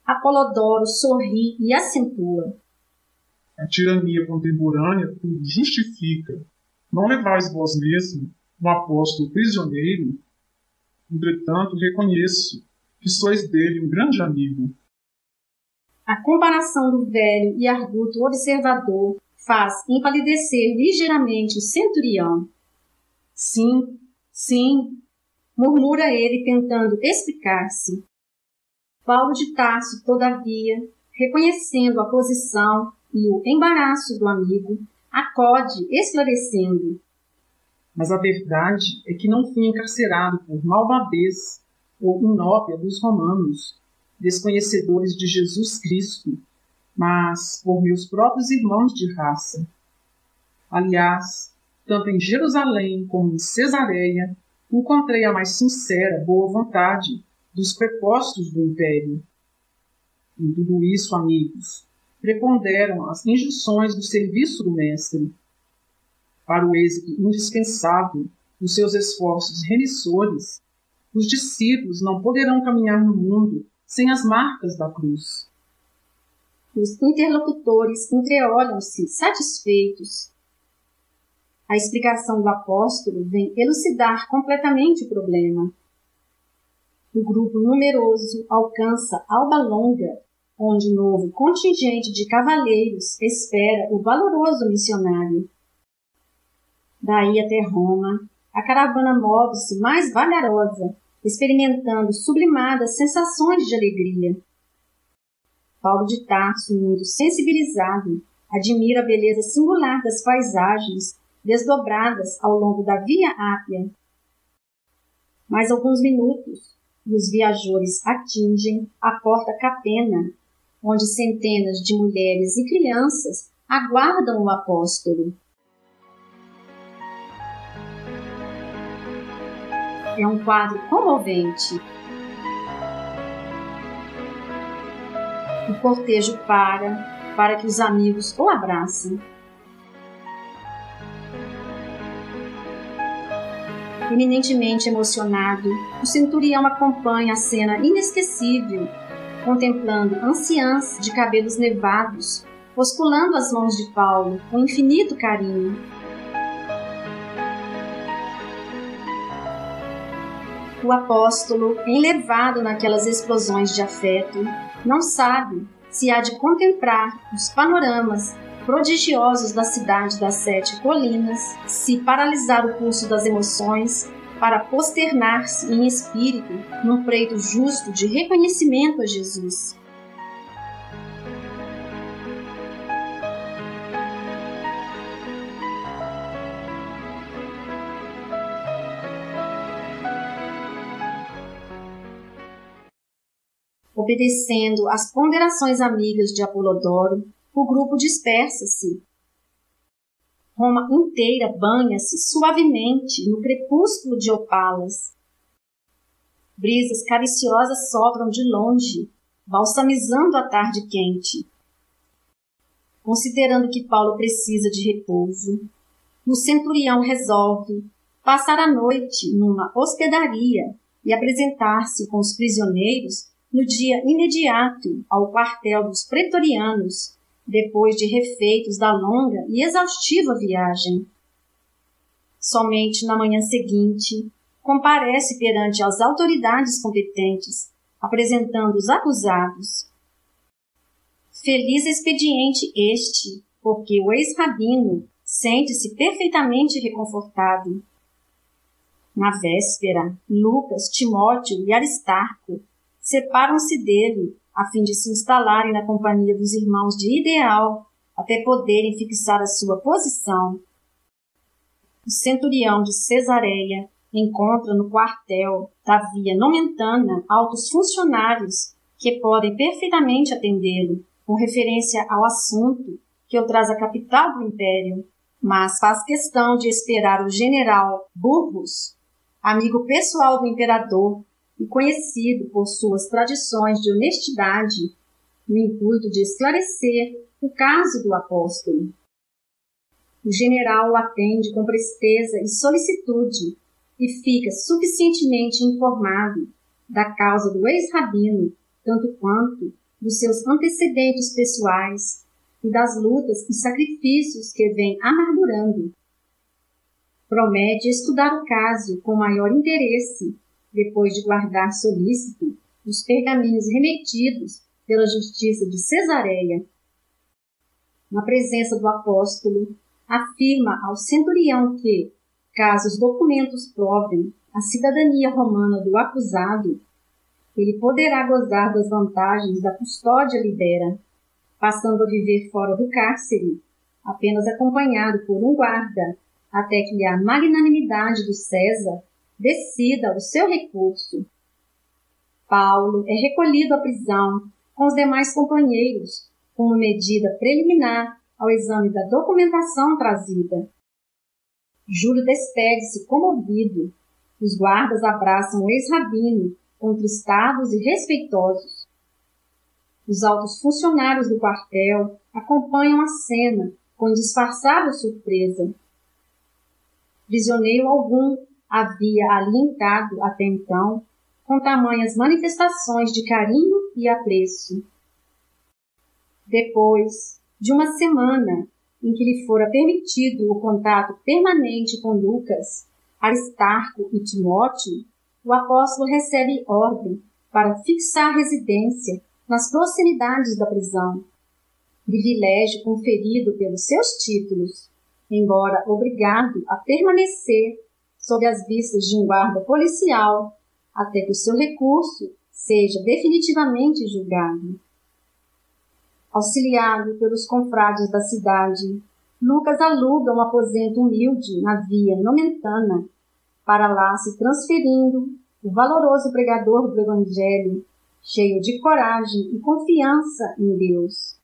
Apolodoro sorri e acentua. A tirania contemporânea tudo justifica. Não levais vós mesmo um apóstolo prisioneiro? Entretanto, reconheço que sois dele um grande amigo. A comparação do velho e arguto observador faz empalidecer ligeiramente o centurião. Sim, sim, murmura ele tentando explicar-se. Paulo de Tarso, todavia, reconhecendo a posição e o embaraço do amigo, acode esclarecendo. Mas a verdade é que não fui encarcerado por malvadez ou inópia dos romanos, desconhecedores de Jesus Cristo, mas por meus próprios irmãos de raça. Aliás, tanto em Jerusalém como em Cesareia, encontrei a mais sincera boa vontade dos prepostos do império. Em tudo isso, amigos, preponderam as injunções do serviço do mestre. Para o êxito indispensável dos seus esforços remissores, os discípulos não poderão caminhar no mundo sem as marcas da cruz. Os interlocutores entreolham-se satisfeitos. A explicação do apóstolo vem elucidar completamente o problema. O grupo numeroso alcança Alba Longa, onde novo contingente de cavaleiros espera o valoroso missionário. Daí até Roma, a caravana move-se mais vagarosa, experimentando sublimadas sensações de alegria. Paulo de Tarso, muito sensibilizado, admira a beleza singular das paisagens desdobradas ao longo da Via Ápia. Mais alguns minutos e os viajores atingem a porta capena, onde centenas de mulheres e crianças aguardam o apóstolo. É um quadro comovente. O cortejo para que os amigos o abracem. Eminentemente emocionado, o centurião acompanha a cena inesquecível, contemplando anciãs de cabelos nevados, osculando as mãos de Paulo com infinito carinho. O apóstolo, enlevado naquelas explosões de afeto, não sabe se há de contemplar os panoramas prodigiosos da cidade das 7 colinas, se paralisar o pulso das emoções para posternar-se em espírito num preito justo de reconhecimento a Jesus. Obedecendo às ponderações amigas de Apolodoro, o grupo dispersa-se. Roma inteira banha-se suavemente no crepúsculo de opalas. Brisas cariciosas sopram de longe, balsamizando a tarde quente. Considerando que Paulo precisa de repouso, o centurião resolve passar a noite numa hospedaria e apresentar-se com os prisioneiros no dia imediato ao quartel dos pretorianos, depois de refeitos da longa e exaustiva viagem. Somente na manhã seguinte, comparece perante as autoridades competentes, apresentando os acusados. Feliz expediente este, porque o ex-rabino sente-se perfeitamente reconfortado. Na véspera, Lucas, Timóteo e Aristarco separam-se dele, a fim de se instalarem na companhia dos irmãos de Ideal, até poderem fixar a sua posição. O centurião de Cesareia encontra no quartel da Via Nomentana altos funcionários que podem perfeitamente atendê-lo, com referência ao assunto que o traz à capital do império, mas faz questão de esperar o general Burrus, amigo pessoal do imperador, e conhecido por suas tradições de honestidade, no intuito de esclarecer o caso do apóstolo. O general o atende com presteza e solicitude e fica suficientemente informado da causa do ex-rabino, tanto quanto dos seus antecedentes pessoais e das lutas e sacrifícios que vem amargurando. Promete estudar o caso com maior interesse, depois de guardar solícito os pergaminhos remetidos pela justiça de Cesareia. Na presença do apóstolo, afirma ao centurião que, caso os documentos provem a cidadania romana do acusado, ele poderá gozar das vantagens da custódia libera, passando a viver fora do cárcere, apenas acompanhado por um guarda, até que a magnanimidade do César decida o seu recurso. Paulo é recolhido à prisão com os demais companheiros, como medida preliminar ao exame da documentação trazida. Júlio despede-se comovido. Os guardas abraçam o ex-rabino, contristados e respeitosos. Os altos funcionários do quartel acompanham a cena com indisfarçável surpresa. Prisioneiro algum havia ali entrado até então, com tamanhas manifestações de carinho e apreço. Depois de uma semana em que lhe fora permitido o contato permanente com Lucas, Aristarco e Timóteo, o apóstolo recebe ordem para fixar residência nas proximidades da prisão, privilégio conferido pelos seus títulos, embora obrigado a permanecer sob as vistas de um guarda policial, até que o seu recurso seja definitivamente julgado. Auxiliado pelos confrades da cidade, Lucas aluga um aposento humilde na Via Nomentana, para lá se transferindo o valoroso pregador do Evangelho, cheio de coragem e confiança em Deus.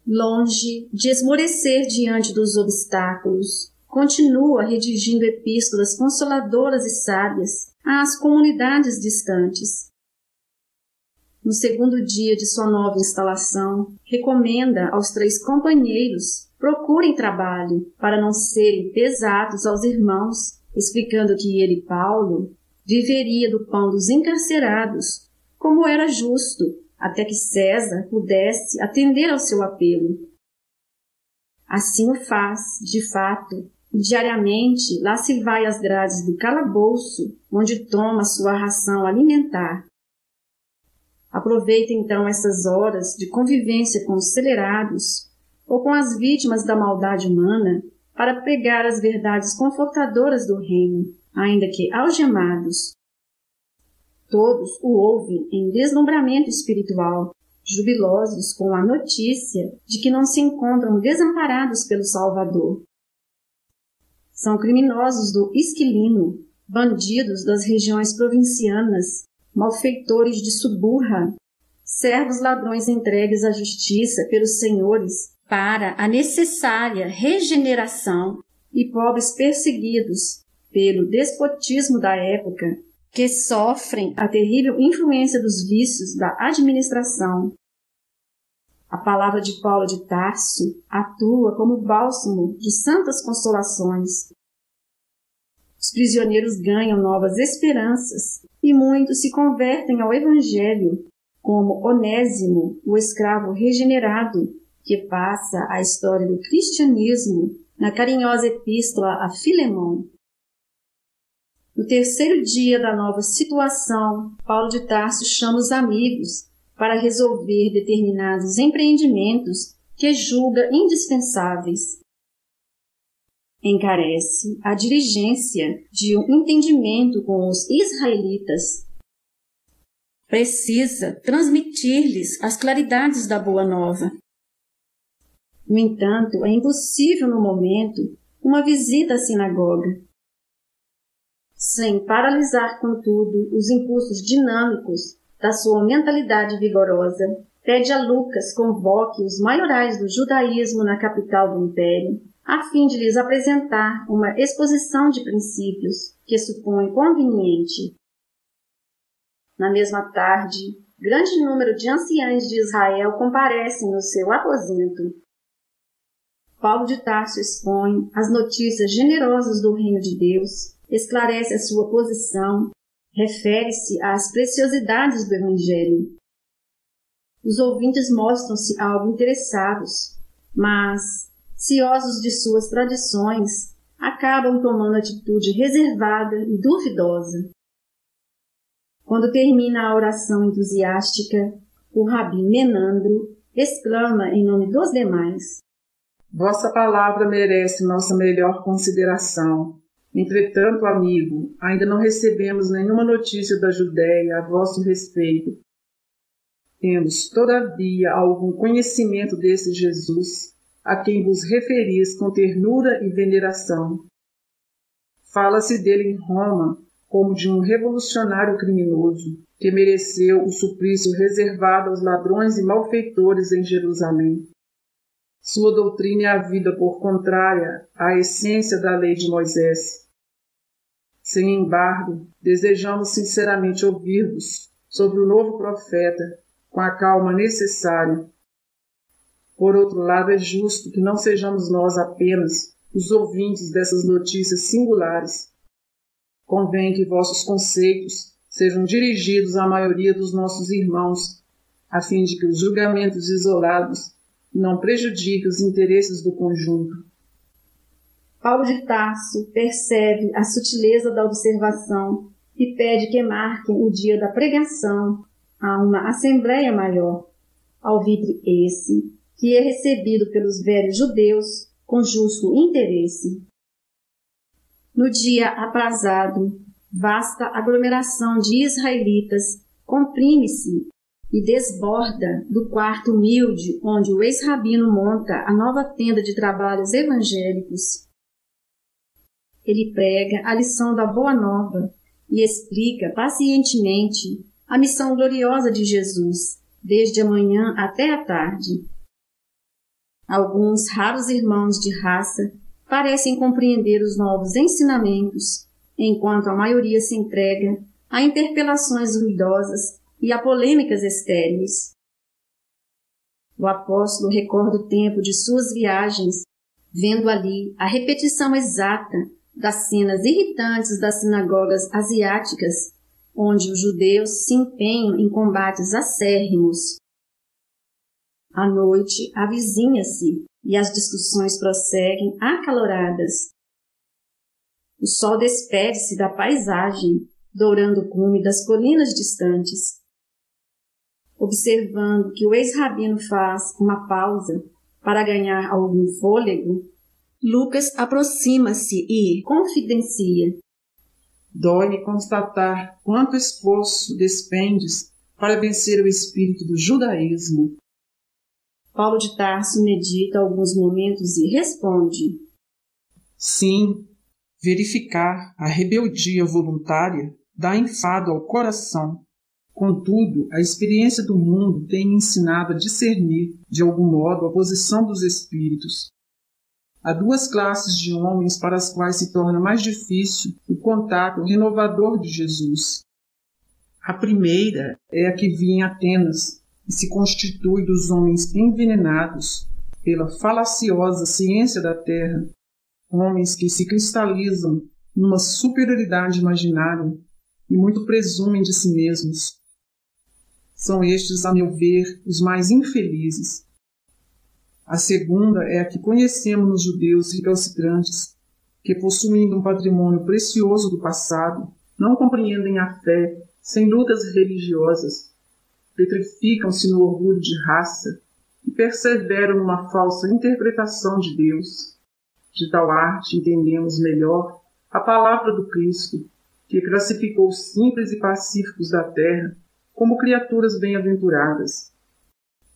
Longe de esmorecer diante dos obstáculos, continua redigindo epístolas consoladoras e sábias às comunidades distantes. No segundo dia de sua nova instalação, recomenda aos 3 companheiros procurem trabalho para não serem pesados aos irmãos, explicando que ele, Paulo, viveria do pão dos encarcerados, como era justo, até que César pudesse atender ao seu apelo. Assim o faz, de fato, e diariamente lá se vai às grades do calabouço, onde toma sua ração alimentar. Aproveita então essas horas de convivência com os celerados ou com as vítimas da maldade humana para pregar as verdades confortadoras do reino, ainda que algemados. Todos o ouvem em deslumbramento espiritual, jubilosos com a notícia de que não se encontram desamparados pelo Salvador. São criminosos do Esquilino, bandidos das regiões provincianas, malfeitores de Suburra, servos ladrões entregues à justiça pelos senhores para a necessária regeneração e pobres perseguidos pelo despotismo da época, que sofrem a terrível influência dos vícios da administração. A palavra de Paulo de Tarso atua como bálsamo de santas consolações. Os prisioneiros ganham novas esperanças e muitos se convertem ao Evangelho, como Onésimo, o escravo regenerado, que passa a história do cristianismo na carinhosa epístola a Filemon. No terceiro dia da nova situação, Paulo de Tarso chama os amigos para resolver determinados empreendimentos que julga indispensáveis. Encarece a diligência de um entendimento com os israelitas. Precisa transmitir-lhes as claridades da Boa Nova. No entanto, é impossível no momento uma visita à sinagoga. Sem paralisar, contudo, os impulsos dinâmicos da sua mentalidade vigorosa, pede a Lucas convoque os maiorais do judaísmo na capital do império, a fim de lhes apresentar uma exposição de princípios que supõe conveniente. Na mesma tarde, grande número de anciães de Israel comparecem no seu aposento. Paulo de Tarso expõe as notícias generosas do reino de Deus, esclarece a sua posição, refere-se às preciosidades do Evangelho. Os ouvintes mostram-se algo interessados, mas, ciosos de suas tradições, acabam tomando atitude reservada e duvidosa. Quando termina a oração entusiástica, o rabi Menandro exclama em nome dos demais: Vossa palavra merece nossa melhor consideração. Entretanto, amigo, ainda não recebemos nenhuma notícia da Judéia a vosso respeito. Temos, todavia, algum conhecimento desse Jesus, a quem vos referis com ternura e veneração. Fala-se dele em Roma como de um revolucionário criminoso, que mereceu o suplício reservado aos ladrões e malfeitores em Jerusalém. Sua doutrina é havida por contrária à essência da lei de Moisés. Sem embargo, desejamos sinceramente ouvir-vos sobre o novo profeta, com a calma necessária. Por outro lado, é justo que não sejamos nós apenas os ouvintes dessas notícias singulares. Convém que vossos conceitos sejam dirigidos à maioria dos nossos irmãos, a fim de que os julgamentos isolados não prejudiquem os interesses do conjunto. Paulo de Tarso percebe a sutileza da observação e pede que marquem o dia da pregação a uma assembleia maior, alvitre esse que é recebido pelos velhos judeus com justo interesse. No dia aprazado, vasta aglomeração de israelitas comprime-se e desborda do quarto humilde onde o ex-rabino monta a nova tenda de trabalhos evangélicos. Ele prega a lição da Boa Nova e explica pacientemente a missão gloriosa de Jesus, desde a manhã até a tarde. Alguns raros irmãos de raça parecem compreender os novos ensinamentos, enquanto a maioria se entrega a interpelações ruidosas e a polêmicas estéreis. O apóstolo recorda o tempo de suas viagens, vendo ali a repetição exata das cenas irritantes das sinagogas asiáticas, onde os judeus se empenham em combates acérrimos. À noite, avizinha-se e as discussões prosseguem acaloradas. O sol despede-se da paisagem, dourando o cume das colinas distantes. Observando que o ex-rabino faz uma pausa para ganhar algum fôlego, Lucas aproxima-se e confidencia. Dói-me constatar quanto esforço despendes para vencer o espírito do judaísmo. Paulo de Tarso medita alguns momentos e responde. Sim, verificar a rebeldia voluntária dá enfado ao coração. Contudo, a experiência do mundo tem me ensinado a discernir, de algum modo, a posição dos espíritos. Há duas classes de homens para as quais se torna mais difícil o contato renovador de Jesus. A primeira é a que vive em Atenas e se constitui dos homens envenenados pela falaciosa ciência da terra, homens que se cristalizam numa superioridade imaginária e muito presumem de si mesmos. São estes, a meu ver, os mais infelizes. A segunda é a que conhecemos nos judeus recalcitrantes, que, possuindo um patrimônio precioso do passado, não compreendem a fé sem lutas religiosas, petrificam-se no orgulho de raça e perseveram numa falsa interpretação de Deus. De tal arte entendemos melhor a palavra do Cristo, que classificou os simples e pacíficos da terra como criaturas bem-aventuradas.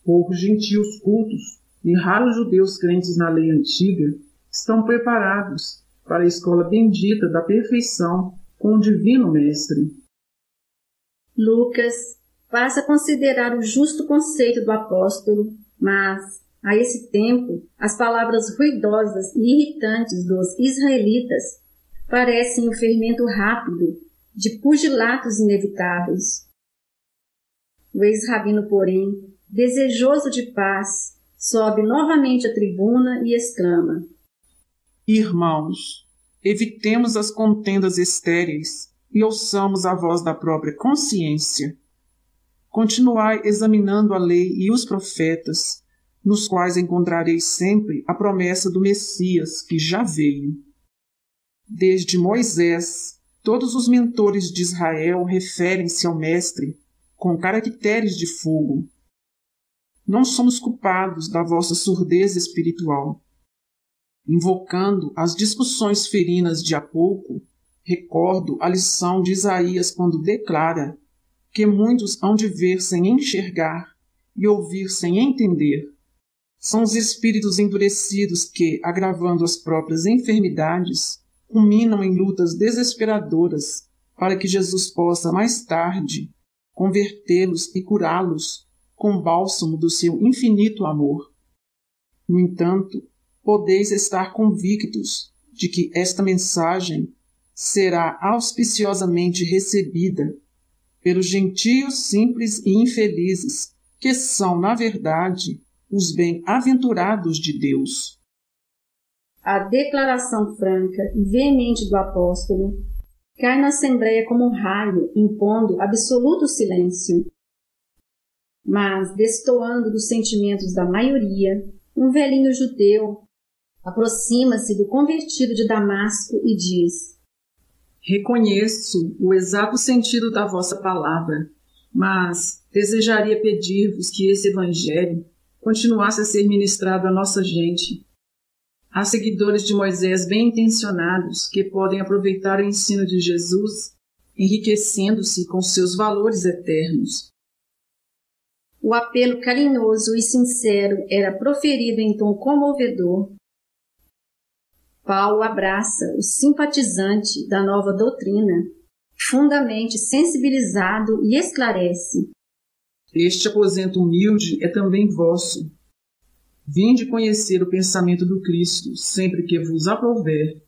Poucos gentios cultos e raros judeus crentes na lei antiga estão preparados para a escola bendita da perfeição com o divino mestre. Lucas passa a considerar o justo conceito do apóstolo, mas, a esse tempo, as palavras ruidosas e irritantes dos israelitas parecem o fermento rápido de pugilatos inevitáveis. O ex-rabino, porém, desejoso de paz, sobe novamente à tribuna e exclama: Irmãos, evitemos as contendas estéreis e ouçamos a voz da própria consciência. Continuai examinando a lei e os profetas, nos quais encontrareis sempre a promessa do Messias que já veio. Desde Moisés, todos os mentores de Israel referem-se ao Mestre com caracteres de fogo. Não somos culpados da vossa surdez espiritual. Invocando as discussões ferinas de há pouco, recordo a lição de Isaías quando declara que muitos hão de ver sem enxergar e ouvir sem entender. São os espíritos endurecidos que, agravando as próprias enfermidades, culminam em lutas desesperadoras para que Jesus possa, mais tarde, convertê-los e curá-los com o bálsamo do seu infinito amor. No entanto, podeis estar convictos de que esta mensagem será auspiciosamente recebida pelos gentios simples e infelizes, que são, na verdade, os bem-aventurados de Deus. A declaração franca e veemente do apóstolo cai na assembleia como um raio, impondo absoluto silêncio. Mas, destoando dos sentimentos da maioria, um velhinho judeu aproxima-se do convertido de Damasco e diz: Reconheço o exato sentido da vossa palavra, mas desejaria pedir-vos que esse evangelho continuasse a ser ministrado à nossa gente. Há seguidores de Moisés bem-intencionados que podem aproveitar o ensino de Jesus, enriquecendo-se com seus valores eternos. O apelo carinhoso e sincero era proferido em tom comovedor. Paulo abraça o simpatizante da nova doutrina, fundamente sensibilizado e esclarece. Este aposento humilde é também vosso. Vinde conhecer o pensamento do Cristo, sempre que vos aprouver.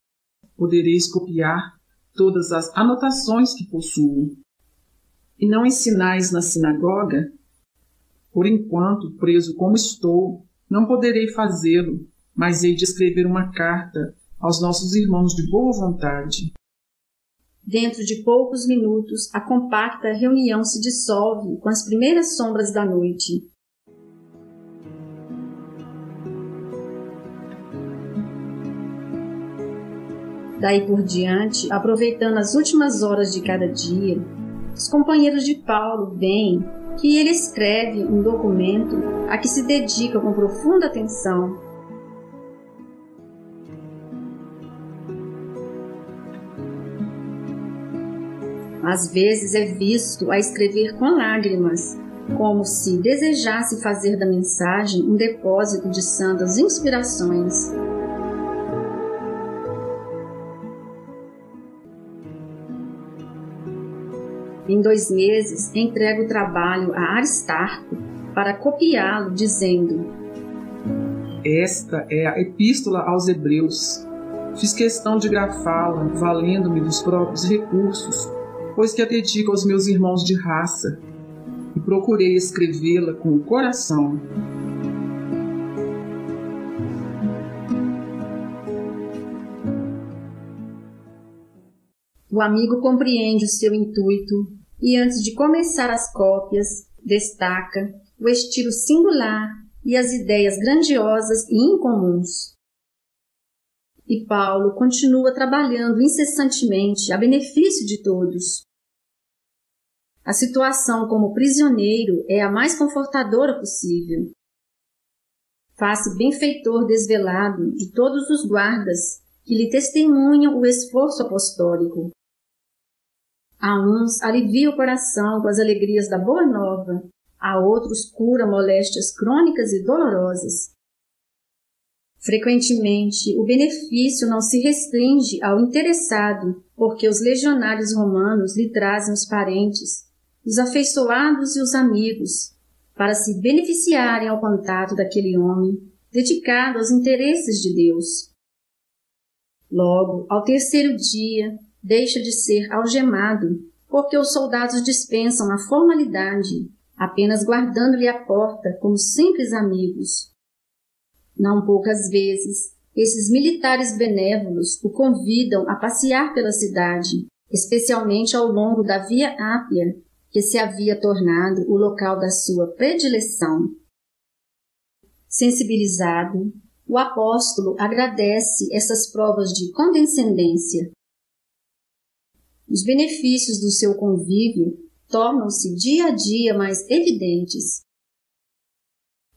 Podereis copiar todas as anotações que possuo. E não ensinais na sinagoga? Por enquanto, preso como estou, não poderei fazê-lo, mas hei de escrever uma carta aos nossos irmãos de boa vontade. Dentro de poucos minutos, a compacta reunião se dissolve com as primeiras sombras da noite. Daí por diante, aproveitando as últimas horas de cada dia, os companheiros de Paulo veem que ele escreve um documento a que se dedica com profunda atenção. Às vezes é visto a escrever com lágrimas, como se desejasse fazer da mensagem um depósito de santas inspirações. Em 2 meses, entrega o trabalho a Aristarco para copiá-lo, dizendo: Esta é a Epístola aos Hebreus. Fiz questão de grafá-la, valendo-me dos próprios recursos, pois que a dedico aos meus irmãos de raça, e procurei escrevê-la com o coração. O amigo compreende o seu intuito e, antes de começar as cópias, destaca o estilo singular e as ideias grandiosas e incomuns. E Paulo continua trabalhando incessantemente a benefício de todos. A situação como prisioneiro é a mais confortadora possível. Faz-se benfeitor desvelado de todos os guardas que lhe testemunham o esforço apostólico. A uns alivia o coração com as alegrias da boa nova, a outros cura moléstias crônicas e dolorosas. Frequentemente, o benefício não se restringe ao interessado, porque os legionários romanos lhe trazem os parentes, os afeiçoados e os amigos, para se beneficiarem ao contato daquele homem, dedicado aos interesses de Deus. Logo, ao 3º dia, deixa de ser algemado, porque os soldados dispensam a formalidade, apenas guardando-lhe a porta como simples amigos. Não poucas vezes, esses militares benévolos o convidam a passear pela cidade, especialmente ao longo da Via Ápia, que se havia tornado o local da sua predileção. Sensibilizado, o apóstolo agradece essas provas de condescendência. Os benefícios do seu convívio tornam-se dia a dia mais evidentes.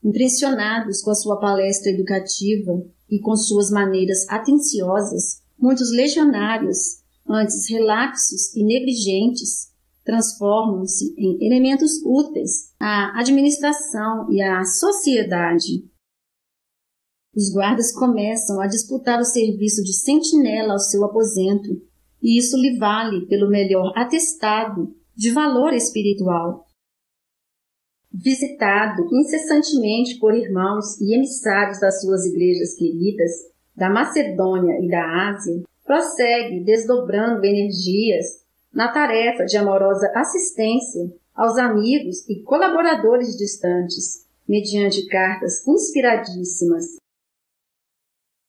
Impressionados com a sua palestra educativa e com suas maneiras atenciosas, muitos legionários, antes relapsos e negligentes, transformam-se em elementos úteis à administração e à sociedade. Os guardas começam a disputar o serviço de sentinela ao seu aposento, e isso lhe vale pelo melhor atestado de valor espiritual. Visitado incessantemente por irmãos e emissários das suas igrejas queridas, da Macedônia e da Ásia, prossegue desdobrando energias na tarefa de amorosa assistência aos amigos e colaboradores distantes, mediante cartas inspiradíssimas.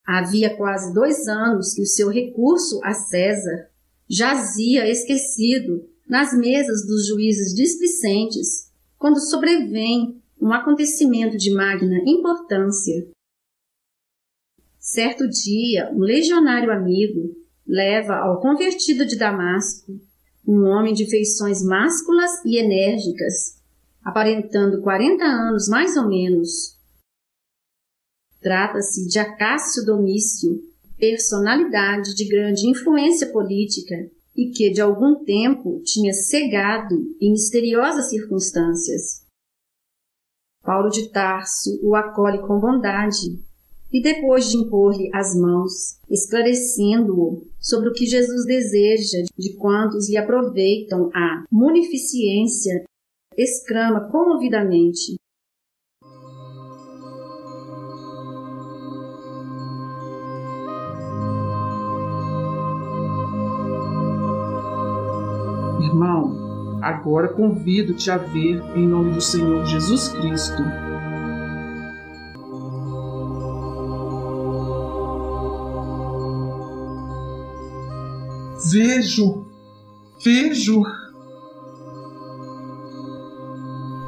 Havia quase 2 anos que o seu recurso a César jazia esquecido nas mesas dos juízes displicentes, quando sobrevém um acontecimento de magna importância. Certo dia, um legionário amigo leva ao convertido de Damasco, um homem de feições másculas e enérgicas, aparentando 40 anos mais ou menos. Trata-se de Acácio Domício, personalidade de grande influência política e que, de algum tempo, tinha cegado em misteriosas circunstâncias. Paulo de Tarso o acolhe com bondade e depois de impor-lhe as mãos, esclarecendo-o sobre o que Jesus deseja de quantos lhe aproveitam a munificência, exclama comovidamente: Irmão, agora convido-te a ver em nome do Senhor Jesus Cristo. Vejo!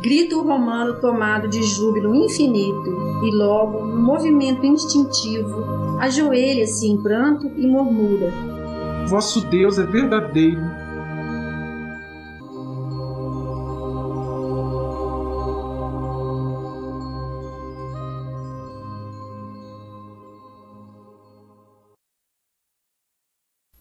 Grita o romano tomado de júbilo infinito e logo, num movimento instintivo, ajoelha-se em pranto e murmura: Vosso Deus é verdadeiro.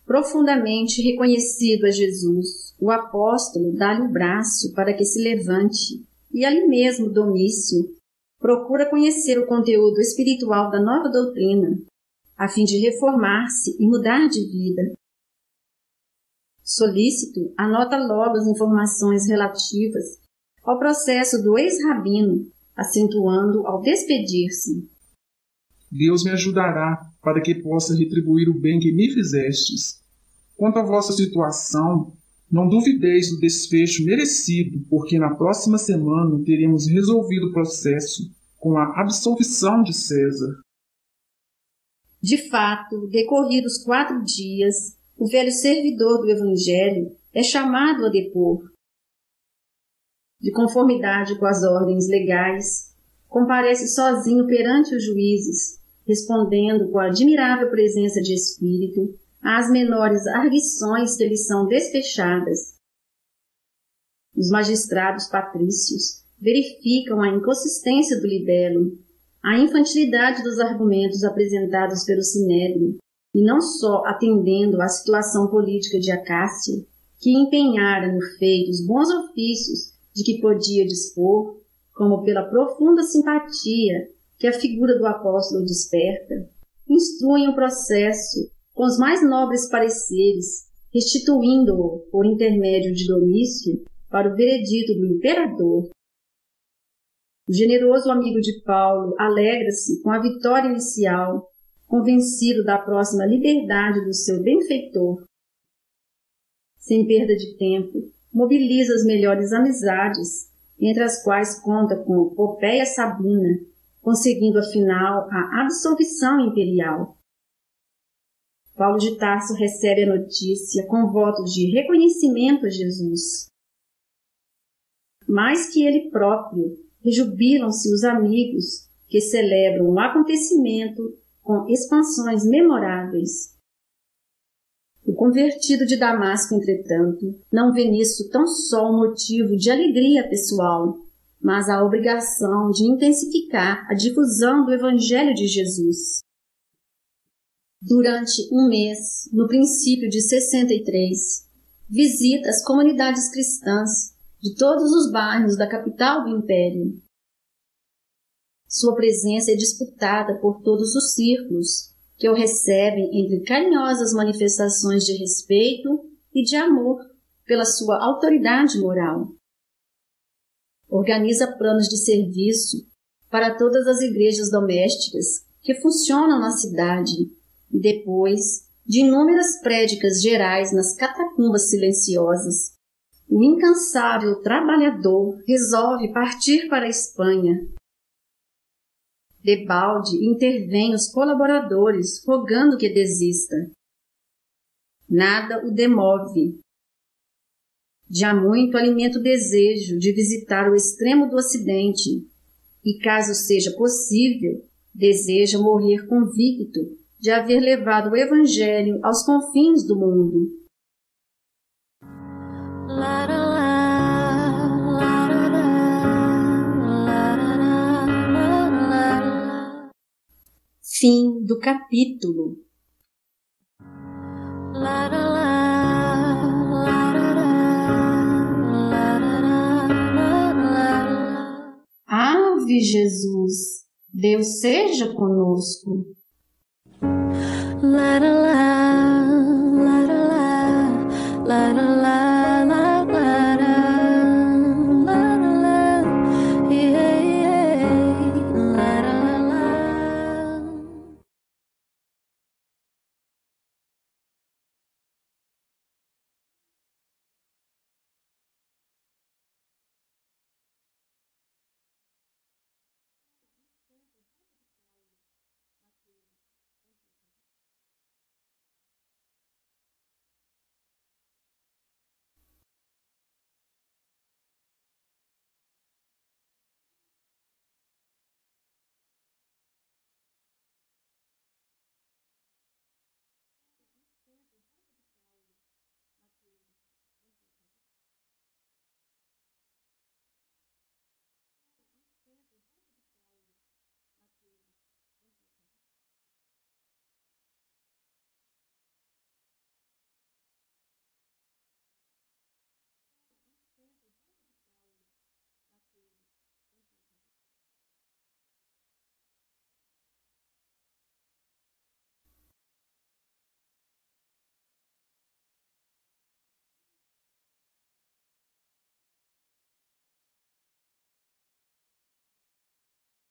Profundamente reconhecido a Jesus, o apóstolo dá-lhe o braço para que se levante e ali mesmo, Domício, procura conhecer o conteúdo espiritual da nova doutrina, a fim de reformar-se e mudar de vida. Solícito, anota logo as informações relativas ao processo do ex-rabino, acentuando ao despedir-se: Deus me ajudará para que possa retribuir o bem que me fizestes. Quanto à vossa situação, não duvideis do desfecho merecido, porque na próxima semana teremos resolvido o processo com a absolvição de César. De fato, decorridos 4 dias, o velho servidor do Evangelho é chamado a depor. De conformidade com as ordens legais, comparece sozinho perante os juízes, respondendo com admirável presença de espírito às menores arguições que lhes são despechadas. Os magistrados patrícios verificam a inconsistência do libelo, a infantilidade dos argumentos apresentados pelo Sinédrio, e não só atendendo à situação política de Acácia, que empenhara no feito os bons ofícios de que podia dispor, como pela profunda simpatia que a figura do apóstolo desperta, instruem o processo com os mais nobres pareceres, restituindo-o, por intermédio de Domício, para o veredito do imperador. O generoso amigo de Paulo alegra-se com a vitória inicial, convencido da próxima liberdade do seu benfeitor. Sem perda de tempo, mobiliza as melhores amizades, entre as quais conta com Popéia Sabina, conseguindo afinal a absolvição imperial. Paulo de Tarso recebe a notícia com votos de reconhecimento a Jesus. Mais que ele próprio, rejubilam-se os amigos que celebram o acontecimento com expansões memoráveis. O convertido de Damasco, entretanto, não vê nisso tão só um motivo de alegria pessoal, mas a obrigação de intensificar a difusão do Evangelho de Jesus. Durante um mês, no princípio de 63, visita as comunidades cristãs de todos os bairros da capital do Império. Sua presença é disputada por todos os círculos, que o recebem entre carinhosas manifestações de respeito e de amor pela sua autoridade moral. Organiza planos de serviço para todas as igrejas domésticas que funcionam na cidade e depois de inúmeras prédicas gerais nas catacumbas silenciosas, o incansável trabalhador resolve partir para a Espanha. Debalde intervém os colaboradores, rogando que desista. Nada o demove. Já muito alimenta o desejo de visitar o extremo do Ocidente e, caso seja possível, deseja morrer convicto de haver levado o Evangelho aos confins do mundo. Fim do capítulo. Ave Jesus, Deus seja conosco. Let